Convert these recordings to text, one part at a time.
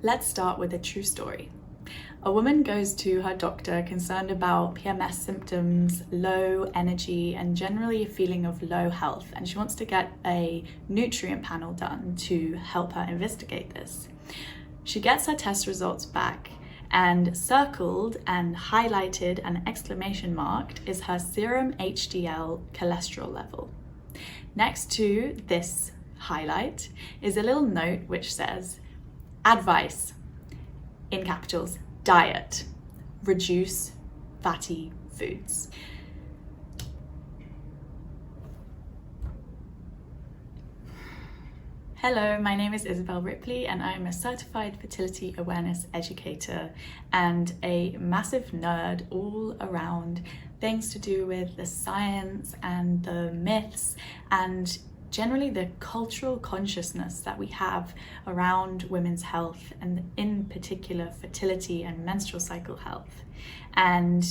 Let's start with a true story. A woman goes to her doctor concerned about PMS symptoms, low energy, and generally a feeling of low health, and she wants to get a nutrient panel done to help her investigate this. She gets her test results back, and circled and highlighted and exclamation marked is her serum HDL cholesterol level. Next to this highlight is a little note which says, advice, in capitals, diet, reduce fatty foods. Hello, my name is Isobel Ripley and I'm a certified fertility awareness educator and a massive nerd all around things to do with the science and the myths and generally the cultural consciousness that we have around women's health and in particular fertility and menstrual cycle health. And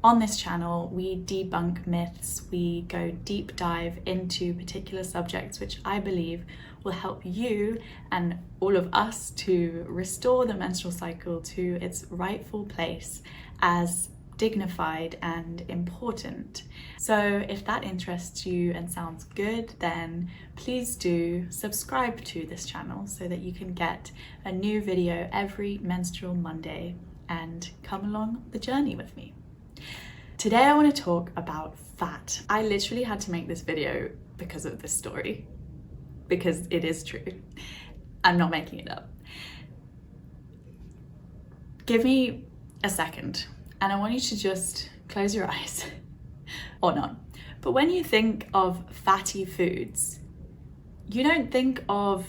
on this channel, we debunk myths, we go deep dive into particular subjects which I believe will help you and all of us to restore the menstrual cycle to its rightful place as dignified and important. So if that interests you and sounds good, then please do subscribe to this channel so that you can get a new video every menstrual Monday and come along the journey with me. Today I want to talk about fat. I literally had to make this video because of this story, because it is true. I'm not making it up. Give me a second and I want you to just close your eyes, or not. But when you think of fatty foods, you don't think of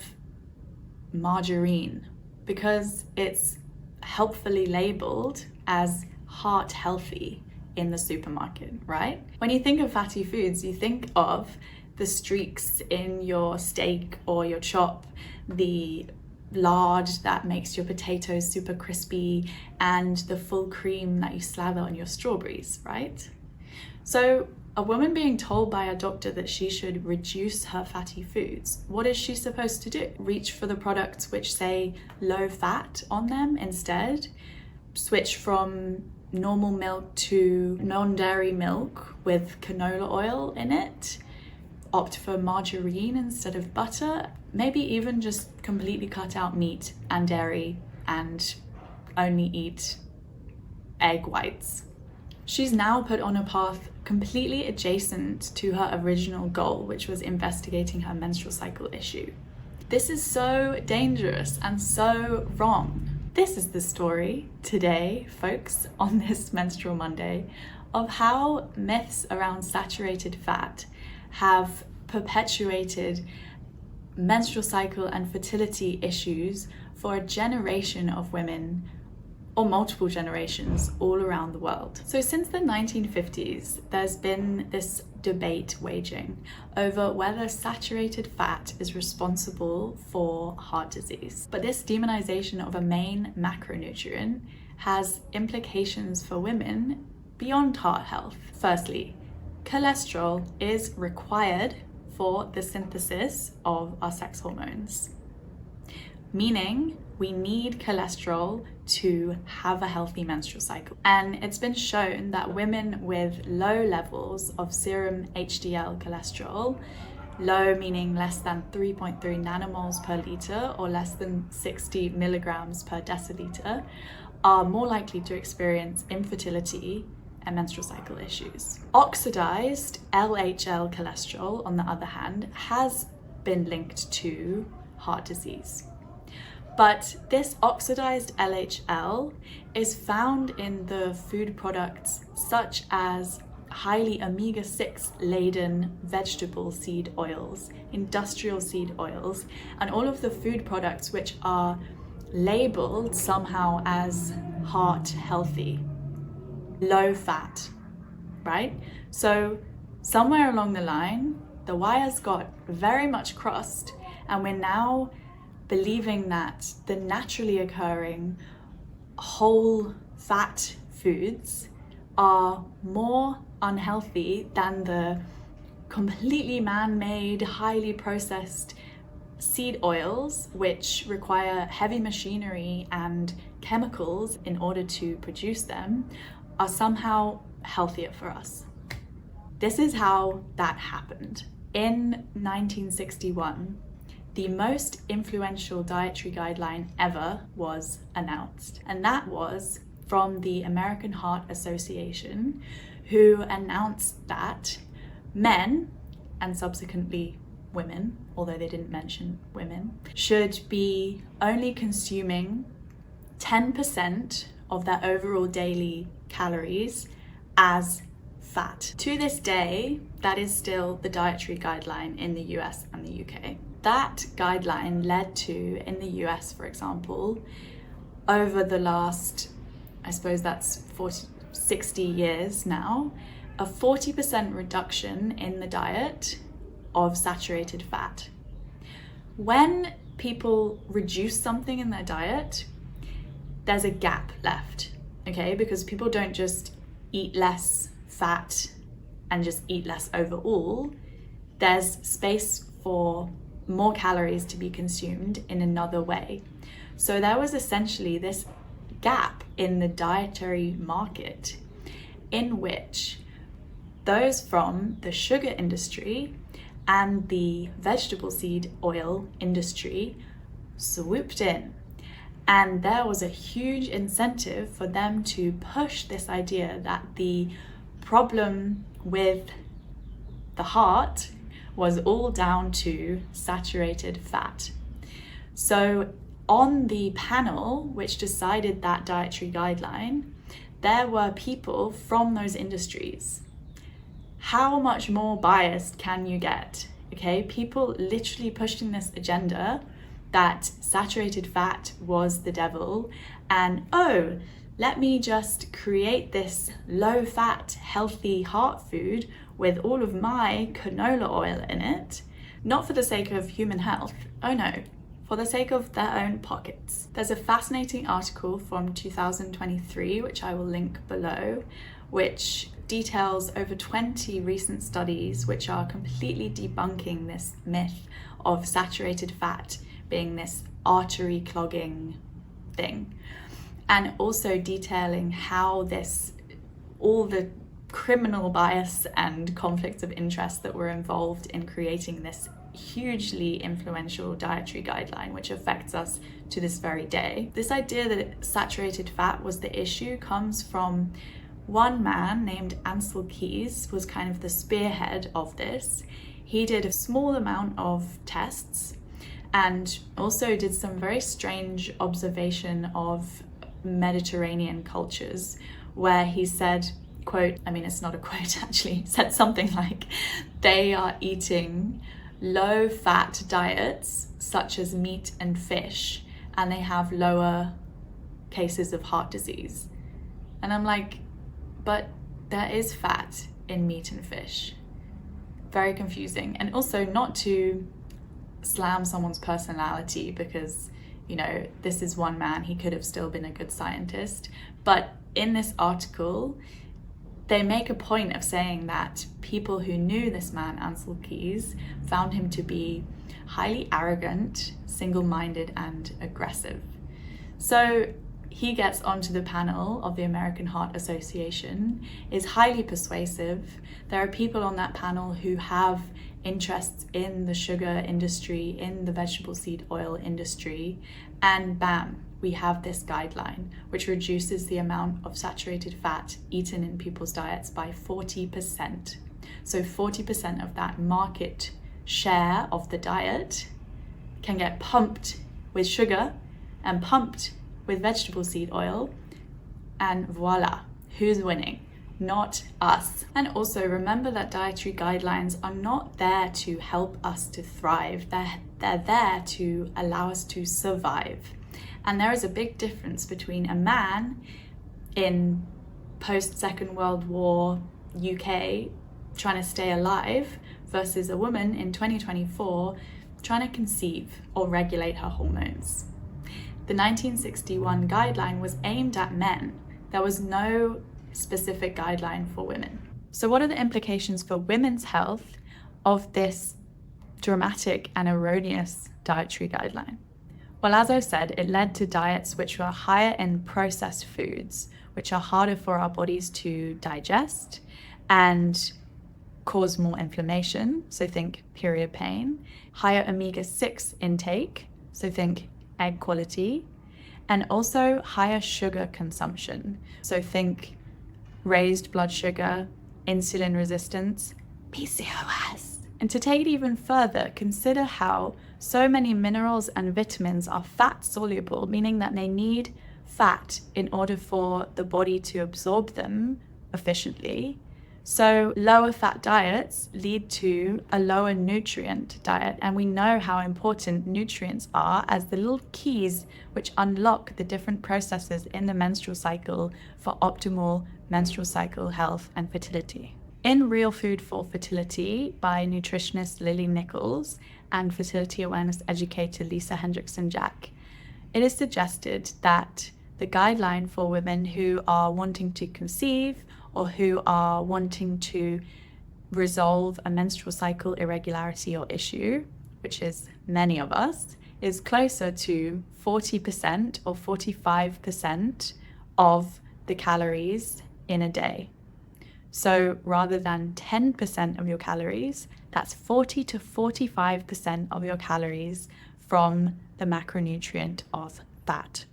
margarine because it's helpfully labeled as heart healthy in the supermarket, right? When you think of fatty foods, you think of the streaks in your steak or your chop, the lard that makes your potatoes super crispy, and the full cream that you slather on your strawberries, right? So a woman being told by a doctor that she should reduce her fatty foods, what is she supposed to do? Reach for the products which say low fat on them instead? Switch from normal milk to non-dairy milk with canola oil in it? Opt for margarine instead of butter? Maybe even just completely cut out meat and dairy and only eat egg whites. She's now put on a path completely adjacent to her original goal, which was investigating her menstrual cycle issue. This is so dangerous and so wrong. This is the story today, folks, on this Menstrual Monday, of how myths around saturated fat have perpetuated menstrual cycle and fertility issues for a generation of women, or multiple generations, all around the world. So since the 1950s, there's been this debate waging over whether saturated fat is responsible for heart disease. But this demonization of a main macronutrient has implications for women beyond heart health. Firstly, cholesterol is required for the synthesis of our sex hormones, meaning we need cholesterol to have a healthy menstrual cycle. And it's been shown that women with low levels of serum HDL cholesterol, low meaning less than 3.3 nanomoles per liter or less than 60 milligrams per deciliter, are more likely to experience infertility and menstrual cycle issues. Oxidized LHL cholesterol, on the other hand, has been linked to heart disease. But this oxidized LHL is found in the food products such as highly omega-6 laden vegetable seed oils, industrial seed oils, and all of the food products which are labeled somehow as heart healthy, low fat, right? So somewhere along the line, the wires got very much crossed and we're now believing that the naturally occurring whole fat foods are more unhealthy than the completely man-made, highly processed seed oils, which require heavy machinery and chemicals in order to produce them, are somehow healthier for us. This is how that happened. In 1961, the most influential dietary guideline ever was announced, and that was from the American Heart Association, who announced that men, and subsequently women, although they didn't mention women, should be only consuming 10% of their overall daily calories as fat. To this day, that is still the dietary guideline in the US and the UK. That guideline led to, in the US, for example, over the last, I suppose that's 60 years now, a 40% reduction in the diet of saturated fat. When people reduce something in their diet, there's a gap left, okay? Because people don't just eat less fat and just eat less overall. There's space for more calories to be consumed in another way. So there was essentially this gap in the dietary market in which those from the sugar industry and the vegetable seed oil industry swooped in. And there was a huge incentive for them to push this idea that the problem with the heart was all down to saturated fat. So on the panel which decided that dietary guideline, there were people from those industries. How much more biased can you get? Okay, people literally pushing this agenda that saturated fat was the devil, and oh, let me just create this low-fat, healthy heart food with all of my canola oil in it, not for the sake of human health, oh no, for the sake of their own pockets. There's a fascinating article from 2023, which I will link below, which details over 20 recent studies which are completely debunking this myth of saturated fat being this artery clogging thing, and also detailing how all the criminal bias and conflicts of interest that were involved in creating this hugely influential dietary guideline which affects us to this very day. This idea that saturated fat was the issue comes from one man named Ansel Keys, was kind of the spearhead of this. He did a small amount of tests and also did some very strange observation of Mediterranean cultures, where he said, quote, I mean, it's not a quote actually, said something like, they are eating low-fat diets such as meat and fish, and they have lower cases of heart disease. And I'm like, but there is fat in meat and fish. Very confusing. And also, not to slam someone's personality, because, you know, this is one man, he could have still been a good scientist. But in this article, they make a point of saying that people who knew this man, Ansel Keys, found him to be highly arrogant, single-minded, and aggressive. So he gets onto the panel of the American Heart Association, is highly persuasive. There are people on that panel who have interests in the sugar industry, in the vegetable seed oil industry, and bam, we have this guideline which reduces the amount of saturated fat eaten in people's diets by 40%. So 40% of that market share of the diet can get pumped with sugar and pumped with vegetable seed oil, and voila, who's winning? Not us. And also remember that dietary guidelines are not there to help us to thrive. They're there to allow us to survive. And there is a big difference between a man in post-Second World War UK trying to stay alive versus a woman in 2024 trying to conceive or regulate her hormones. The 1961 guideline was aimed at men. There was no specific guideline for women. So what are the implications for women's health of this dramatic and erroneous dietary guideline? Well, as I said, it led to diets which were higher in processed foods, which are harder for our bodies to digest and cause more inflammation, so think period pain, higher omega-6 intake, so think egg quality, and also higher sugar consumption, so think raised blood sugar, insulin resistance, PCOS. And to take it even further, consider how so many minerals and vitamins are fat soluble, meaning that they need fat in order for the body to absorb them efficiently. So lower fat diets lead to a lower nutrient diet, and we know how important nutrients are as the little keys which unlock the different processes in the menstrual cycle for optimal menstrual cycle health and fertility. In Real Food for Fertility by nutritionist Lily Nichols and fertility awareness educator Lisa Hendrickson-Jack, it is suggested that the guideline for women who are wanting to conceive or who are wanting to resolve a menstrual cycle irregularity or issue, which is many of us, is closer to 40% or 45% of the calories in a day. So rather than 10% of your calories, that's 40 to 45% of your calories from the macronutrient of fat.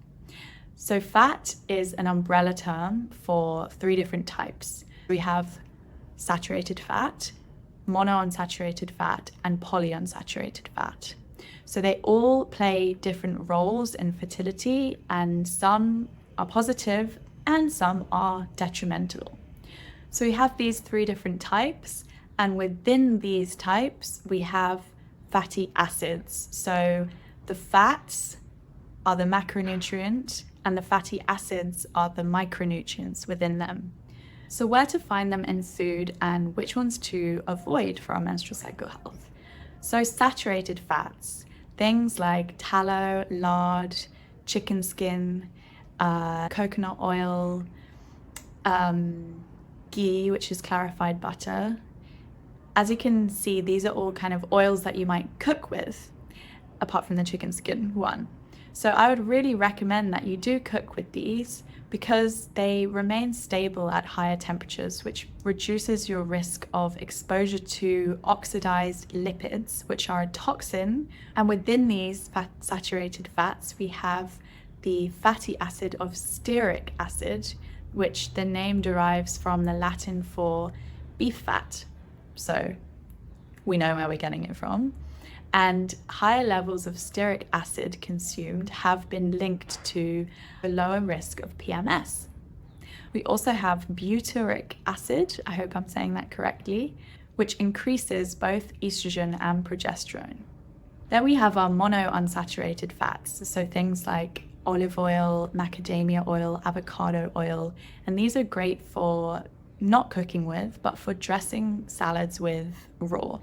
So fat is an umbrella term for 3 different types. We have saturated fat, monounsaturated fat, and polyunsaturated fat. So they all play different roles in fertility, and some are positive and some are detrimental. So we have these 3 different types, and within these types we have fatty acids. So the fats are the macronutrient and the fatty acids are the micronutrients within them. So where to find them in food and which ones to avoid for our menstrual cycle health? So saturated fats, things like tallow, lard, chicken skin, coconut oil, ghee, which is clarified butter. As you can see, these are all kind of oils that you might cook with, apart from the chicken skin one. So I would really recommend that you do cook with these because they remain stable at higher temperatures, which reduces your risk of exposure to oxidized lipids, which are a toxin. And within these saturated fats, we have the fatty acid of stearic acid, which the name derives from the Latin for beef fat. So we know where we're getting it from. And higher levels of stearic acid consumed have been linked to a lower risk of PMS. We also have butyric acid, I hope I'm saying that correctly, which increases both estrogen and progesterone. Then we have our monounsaturated fats, so things like olive oil, macadamia oil, avocado oil, and these are great for not cooking with, but for dressing salads with raw.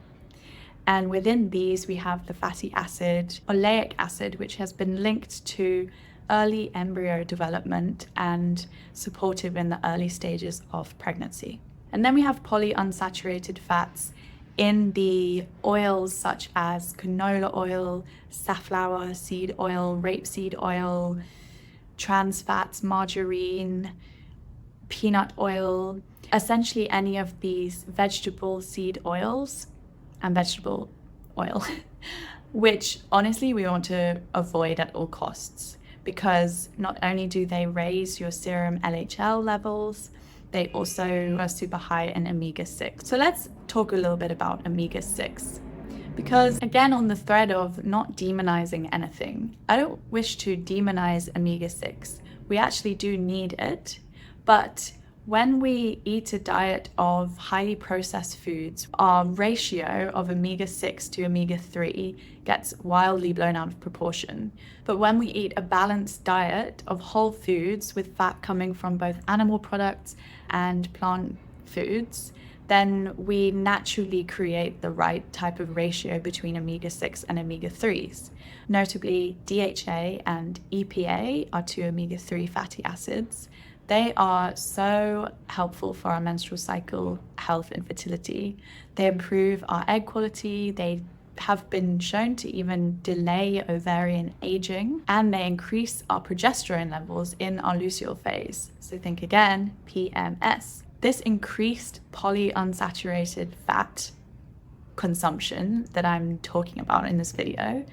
And within these, we have the fatty acid, oleic acid, which has been linked to early embryo development and supportive in the early stages of pregnancy. And then we have polyunsaturated fats in the oils such as canola oil, safflower seed oil, rapeseed oil, trans fats, margarine, peanut oil, essentially any of these vegetable seed oils and vegetable oil, which honestly we want to avoid at all costs because not only do they raise your serum LHL levels, they also are super high in omega-6. So let's talk a little bit about omega-6 because again, on the thread of not demonizing anything, I don't wish to demonize omega-6. We actually do need it, but when we eat a diet of highly processed foods, our ratio of omega-6 to omega-3 gets wildly blown out of proportion. But when we eat a balanced diet of whole foods with fat coming from both animal products and plant foods, then we naturally create the right type of ratio between omega-6 and omega-3s. Notably, DHA and EPA are 2 omega-3 fatty acids. They are so helpful for our menstrual cycle health and fertility. They improve our egg quality, they have been shown to even delay ovarian aging, and they increase our progesterone levels in our luteal phase. So think again, PMS. This increased polyunsaturated fat consumption that I'm talking about in this video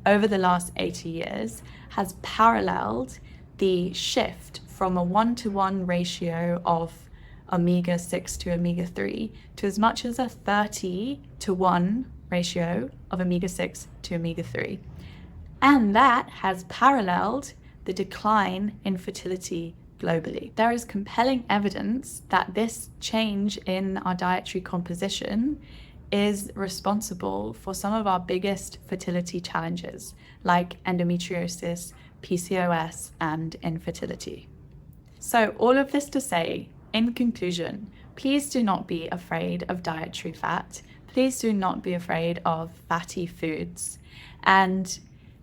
over the last 80 years has paralleled the shift from a 1-to-1 ratio of omega-6 to omega-3 to as much as a 30-to-1 ratio of omega-6 to omega-3. And that has paralleled the decline in fertility globally. There is compelling evidence that this change in our dietary composition is responsible for some of our biggest fertility challenges, like endometriosis, PCOS, and infertility. So all of this to say, in conclusion, please do not be afraid of dietary fat. Please do not be afraid of fatty foods. And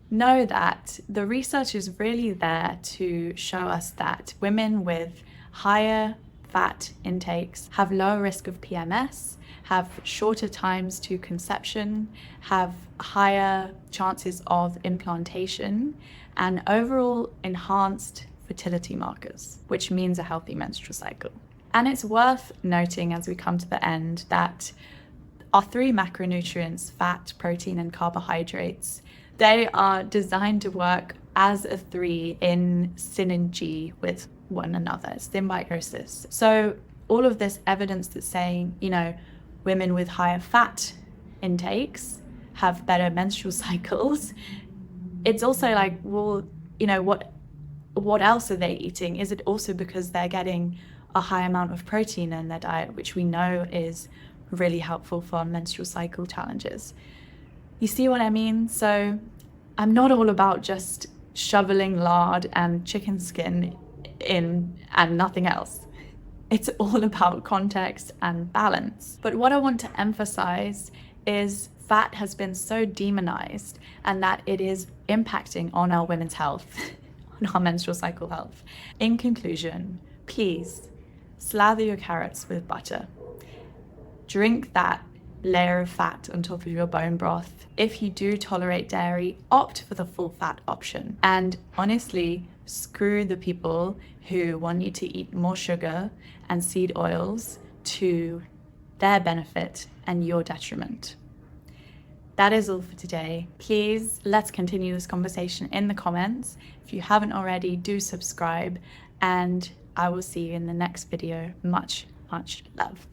know that the research is really there to show us that women with higher fat intakes have lower risk of PMS, have shorter times to conception, have higher chances of implantation, and overall enhanced fertility markers, which means a healthy menstrual cycle. And it's worth noting as we come to the end that our 3 macronutrients, fat, protein, and carbohydrates, they are designed to work as a 3 in synergy with one another, symbiosis. So all of this evidence that's saying, women with higher fat intakes have better menstrual cycles, it's also like, well, what else are they eating? Is it also because they're getting a high amount of protein in their diet, which we know is really helpful for menstrual cycle challenges? You see what I mean? So I'm not all about just shoveling lard and chicken skin in and nothing else. It's all about context and balance. But what I want to emphasize is fat has been so demonized and that it is impacting on our women's health, on our menstrual cycle health. In conclusion, please slather your carrots with butter. Drink that layer of fat on top of your bone broth. If you do tolerate dairy, opt for the full fat option. And honestly, screw the people who want you to eat more sugar and seed oils to their benefit and your detriment. That is all for today. Please, let's continue this conversation in the comments. If you haven't already, do subscribe, and I will see you in the next video. Much, much love.